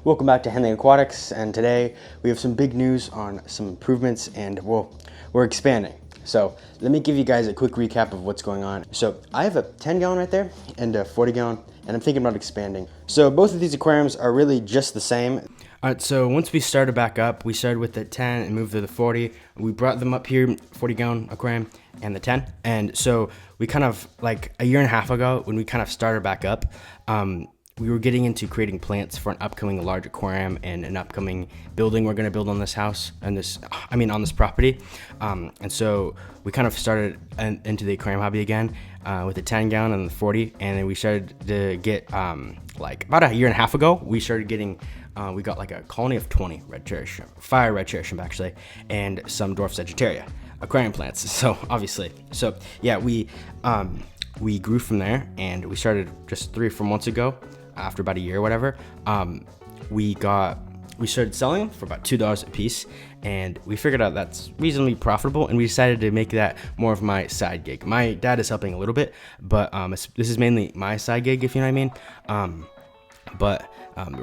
Welcome back to Handling Aquatics, and today we have some big news on some improvements, and well, we're expanding. So let me give you guys a quick recap of what's going on. So I have a 10 gallon right there and a 40 gallon, and I'm thinking about expanding. So both of these aquariums are really just the same. All right, so once we started back up, we started with the 10 and moved to the 40. We brought them up here, 40 gallon aquarium and the 10. And so we kind of, like a year and a half ago, when we kind of started back up, we were getting into creating plants for an upcoming large aquarium and an upcoming building we're going to build on this house and on this property. And so we kind of started into the aquarium hobby again with the 10 gallon and the 40. And then we started to get, like about a year and a half ago, we started getting, we got like a colony of 20 red cherry shrimp, fire red cherry shrimp actually, and some dwarf sagittaria aquarium plants. So obviously, so yeah, we grew from there, and we started just 3 or 4 months ago. After about a year or whatever, we started selling them for about $2 a piece, and we figured out that's reasonably profitable, and we decided to make that more of my side gig. My dad is helping a little bit, but this is mainly my side gig, if you know what I mean.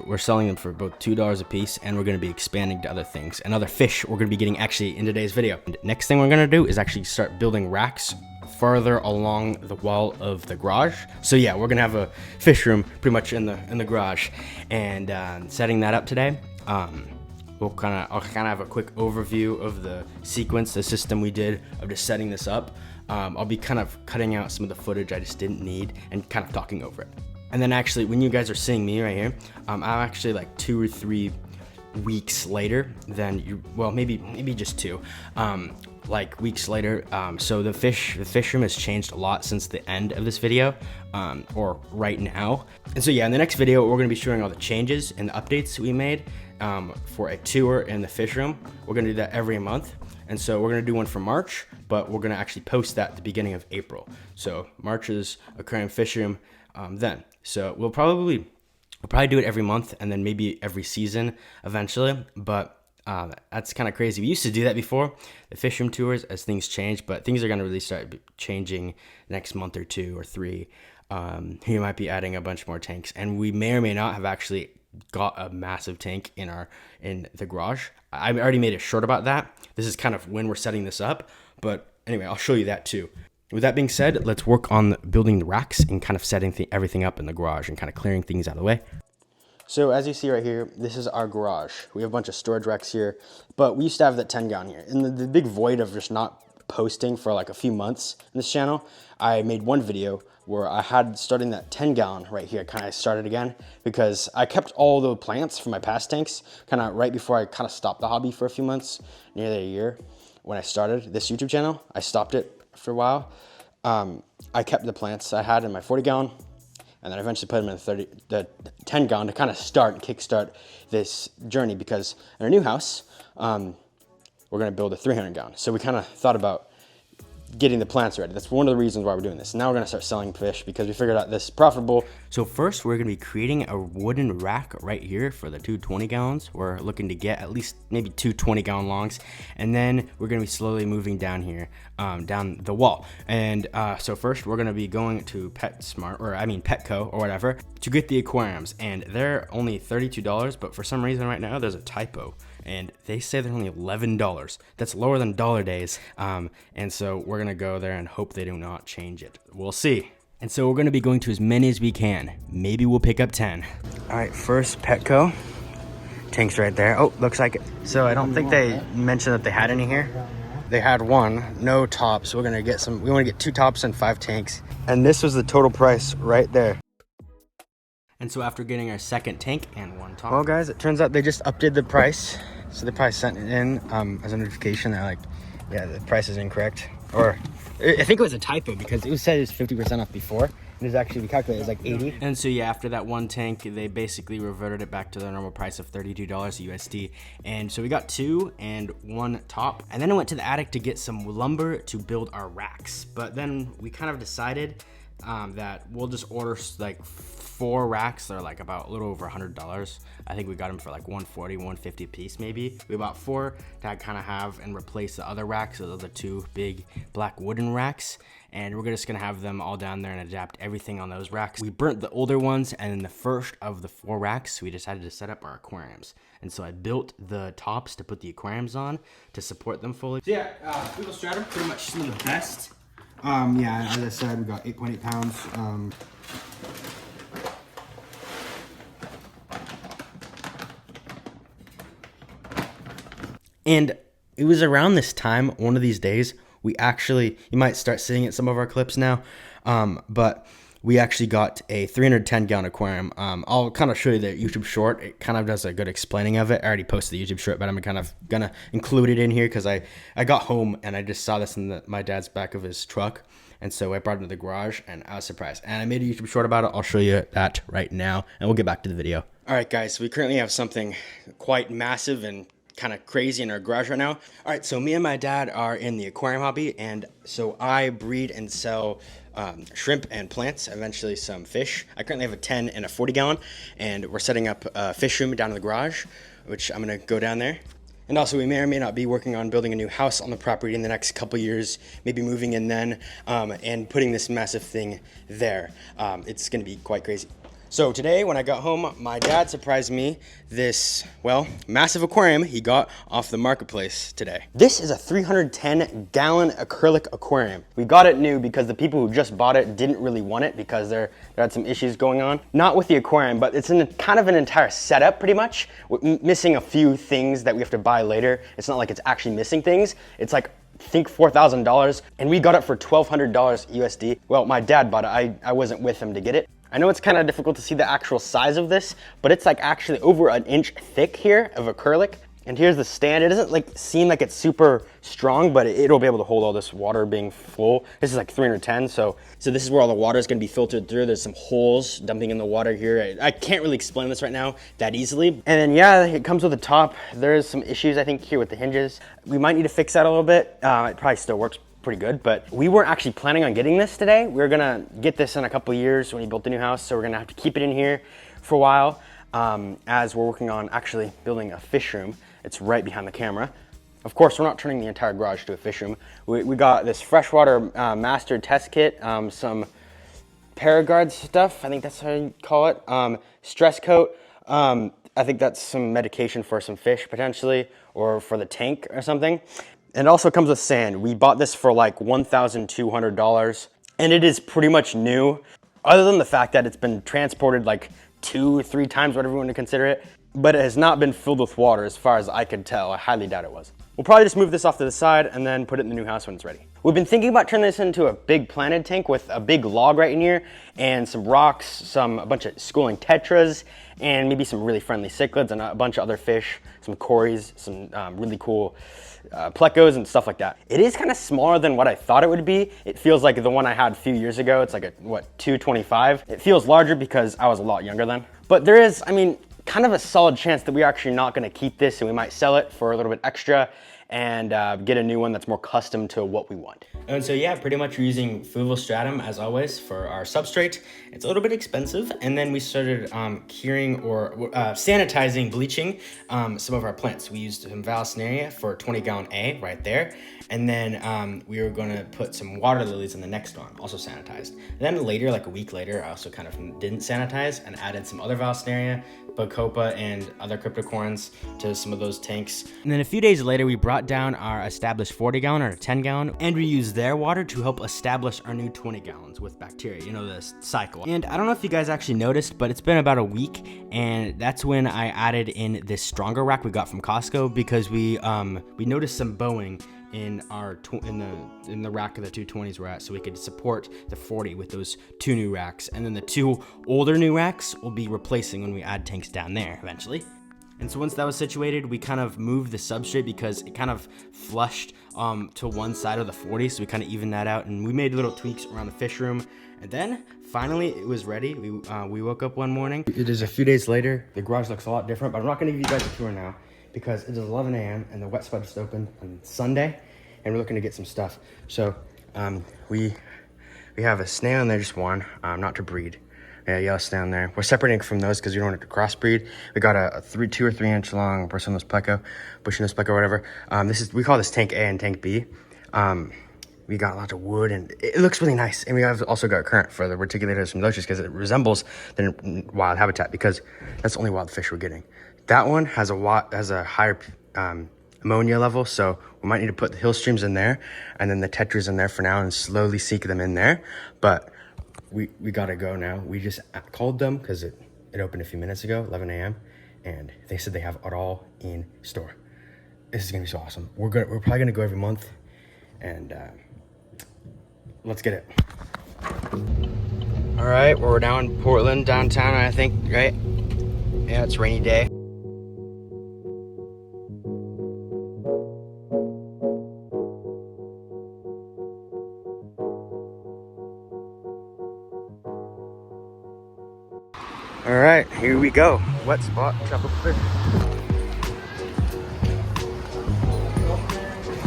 We're selling them for about $2 a piece, and we're going to be expanding to other things and other fish we're going to be getting actually in today's video. And next thing we're going to do is actually start building racks farther along the wall of the garage. So yeah, we're gonna have a fish room pretty much in the garage, and setting that up today. I'll kind of have a quick overview of the sequence, the system we did of just setting this up. I'll be kind of cutting out some of the footage I just didn't need and kind of talking over it. And then actually, when you guys are seeing me right here, I'm actually like 2 or 3 weeks later than you. Well, maybe just 2. Like weeks later. So the fish room has changed a lot since the end of this video, or right now. And so yeah, in the next video, we're gonna be showing all the changes and the updates we made for a tour in the fish room. We're gonna do that every month. And so we're gonna do one for March, but we're gonna actually post that at the beginning of April. So March's aquarium fish room then. So we'll probably do it every month, and then maybe every season eventually, but that's kind of crazy. We used to do that before, the fish room tours, as things change, but things are going to really start changing next month or 2 or 3. You might be adding a bunch more tanks, and we may or may not have actually got a massive tank in the garage. I already made a short about that. This is kind of when we're setting this up, but anyway, I'll show you that too. With that being said, let's work on building the racks and kind of setting everything up in the garage and kind of clearing things out of the way. So as you see right here, this is our garage. We have a bunch of storage racks here, but we used to have that 10 gallon here. In the big void of just not posting for like a few months in this channel, I made one video where I had starting that 10 gallon right here, kind of started again, because I kept all the plants from my past tanks kind of right before I kind of stopped the hobby for a few months, nearly a year. When I started this YouTube channel, I stopped it for a while. I kept the plants I had in my 40 gallon, and then eventually put them in the 10 gallon to kind of kickstart this journey, because in our new house, we're gonna build a 300 gallon. So we kind of thought about getting the plants ready. That's one of the reasons why we're doing this. Now we're gonna start selling fish because we figured out this is profitable. So first, we're gonna be creating a wooden rack right here for the 2 20 gallons. We're looking to get at least maybe 2 20 gallon longs. And then we're gonna be slowly moving down here, down the wall. And so first, we're gonna be going to Petco or whatever to get the aquariums. And they're only $32, but for some reason right now, there's a typo. And they say they're only $11. That's lower than Dollar Days. And so we're gonna go there and hope they do not change it. We'll see. And so we're gonna be going to as many as we can. Maybe we'll pick up 10. All right, first Petco. Tank's right there. Oh, looks like it. So I don't think they mentioned that they had any here. They had 1, no tops. We're gonna get some. We wanna get 2 tops and 5 tanks. And this was the total price right there. And so after getting our second tank and 1 top. Well guys, it turns out they just updated the price. So they probably sent it in as a notification that like, yeah, the price is incorrect. Or I think it was a typo, because it said it was 50% off before. It was actually, we calculated, it was like 80. And so yeah, after that 1 tank, they basically reverted it back to their normal price of $32 USD. And so we got 2 and 1 top. And then I went to the attic to get some lumber to build our racks. But then we kind of decided that we'll just order like 4 racks. They're like about a little over $100. I think we got them for like 140, 150 a piece maybe. We bought 4 to kind of have and replace the other racks. So those are 2 big black wooden racks. And we're just gonna have them all down there and adapt everything on those racks. We burnt the older ones, and in the first of the 4 racks, we decided to set up our aquariums. And so I built the tops to put the aquariums on to support them fully. So yeah, Google Stratum, pretty much some of the best. Yeah, as I said, we got 8.8 pounds. And it was around this time, one of these days, we actually, you might start seeing it in some of our clips now, but we actually got a 310 gallon aquarium. I'll kind of show you the YouTube short. It kind of does a good explaining of it. I already posted the YouTube short, but I'm kind of gonna include it in here because I got home and I just saw this in my dad's back of his truck. And so I brought it to the garage and I was surprised. And I made a YouTube short about it. I'll show you that right now and we'll get back to the video. All right, guys, so we currently have something quite massive and kind of crazy in our garage right now. All right, so me and my dad are in the aquarium hobby, and so I breed and sell shrimp and plants, eventually some fish. I currently have a 10 and a 40 gallon, and we're setting up a fish room down in the garage, which I'm gonna go down there. And also, we may or may not be working on building a new house on the property in the next couple years, maybe moving in then, and putting this massive thing there. It's gonna be quite crazy. So today when I got home, my dad surprised me this, well, massive aquarium he got off the marketplace today. This is a 310 gallon acrylic aquarium. We got it new because the people who just bought it didn't really want it because there had some issues going on. Not with the aquarium, but it's in kind of an entire setup pretty much, missing a few things that we have to buy later. It's not like it's actually missing things. It's like, I think $4,000, and we got it for $1,200 USD. Well, my dad bought it. I wasn't with him to get it. I know it's kind of difficult to see the actual size of this, but it's like actually over an inch thick here of acrylic. And here's the stand. It doesn't like seem like it's super strong, but it'll be able to hold all this water being full. This is like 310, so this is where all the water is going to be filtered through. There's some holes dumping in the water here. I can't really explain this right now that easily. And then yeah, it comes with a top. There is some issues I think here with the hinges. We might need to fix that a little bit. It probably still works pretty good, but we weren't actually planning on getting this today. We were gonna get this in a couple years when he built the new house, so we're gonna have to keep it in here for a while as we're working on actually building a fish room. It's right behind the camera. Of course, we're not turning the entire garage to a fish room. We got this freshwater master test kit, some Paragard stuff, I think that's how you call it, stress coat. I think that's some medication for some fish potentially, or for the tank or something. And it also comes with sand. We bought this for like $1,200, and it is pretty much new, other than the fact that it's been transported like 2 or 3 times, whatever you want to consider it, but it has not been filled with water as far as I could tell. I highly doubt it was. We'll probably just move this off to the side and then put it in the new house when it's ready. We've been thinking about turning this into a big planted tank with a big log right in here and some rocks, a bunch of schooling tetras, and maybe some really friendly cichlids and a bunch of other fish, some cories, some really cool plecos and stuff like that. It is kind of smaller than what I thought it would be. It feels like the one I had a few years ago. It's like a, 225. It feels larger because I was a lot younger then. But there is, I mean, kind of a solid chance that we're actually not gonna keep this and we might sell it for a little bit extra and get a new one that's more custom to what we want. And so yeah, pretty much we're using fluval stratum as always for our substrate. It's a little bit expensive, and then we started curing or sanitizing, bleaching some of our plants. We used some Vallisneria for 20 gallon A right there, and then we were gonna put some water lilies in the next one, also sanitized. And then later, like a week later, I also kind of didn't sanitize and added some other Vallisneria, Bacopa, and other cryptocorns to some of those tanks. And then a few days later, we brought down our established 40 gallon or 10 gallon, and we used their water to help establish our new 20 gallons with bacteria, you know, this cycle. And I don't know if you guys actually noticed, but it's been about a week, and that's when I added in this stronger rack we got from Costco, because we noticed some bowing in our in the rack of the 220s we're at, so we could support the 40 with those 2 new racks, and then the 2 older new racks will be replacing when we add tanks down there eventually. And so once that was situated, we kind of moved the substrate because it kind of flushed to one side of the 40, so we kind of evened that out, and we made little tweaks around the fish room. And then finally it was ready. We woke up one morning. It is a few days later. The garage looks a lot different, but I'm not going to give you guys a tour now because it is 11 a.m. and the wet spot just opened on Sunday, and we're looking to get some stuff. So we We have a snail in there, just one, not to breed. Yeah, yellow snail in there. We're separating from those because we don't want it to crossbreed. We got a 2 or 3 inch long Bushnose pleco, whatever. We call this tank A and tank B. We got lots of wood and it looks really nice. And we have also got current for the reticulators from loaches because it resembles the wild habitat because that's the only wild fish we're getting. That one has a higher ammonia level, so we might need to put the hill streams in there and then the tetras in there for now and slowly seek them in there. But we gotta go now. We just called them because it opened a few minutes ago, 11 a.m. and they said they have it all in store. This is gonna be so awesome. We're probably gonna go every month, and let's get it. All right, we're down in Portland, downtown, I think, right? Yeah, it's a rainy day. All right, here we go. Wet spot, tropical fish.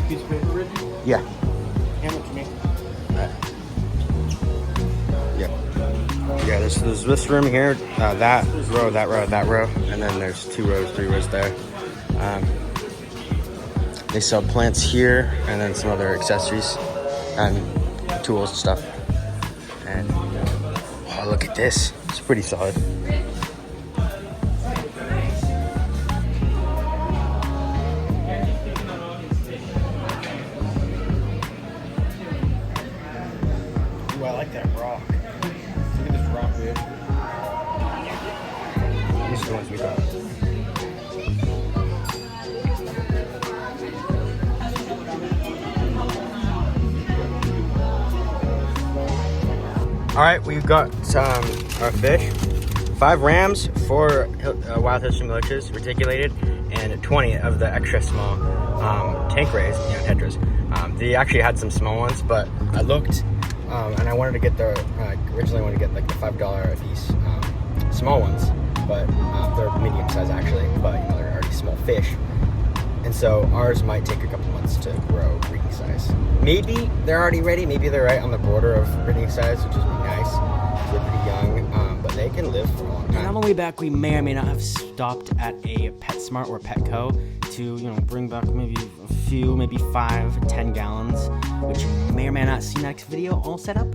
Piece of paper, Reggie? Yeah. Hand it to me. Yeah. Yeah, there's this room here, that row, and then there's 3 rows there. They sell plants here, and then some other accessories and tools and stuff. And oh, look at this. It's pretty solid. Ooh, I like that rock. Look at this rock, dude. These are the ones we got. All right, we've got our fish. 5 rams, 4 wild hill stream loaches, reticulated, and 20 of the extra small tank rays, tetras. They actually had some small ones, but I looked, and I wanted to get originally wanted to get like the $5 a piece small ones, but they're medium size actually, but they're already small fish. And so ours might take a couple months to grow breeding size. Maybe they're already ready, maybe they're right on the border of breeding size, which would be nice. They're pretty young, but they can live for a long time. And on the way back, we may or may not have stopped at a PetSmart or Petco to, bring back maybe a few, maybe 5, 10 gallons, which you may or may not see next video all set up.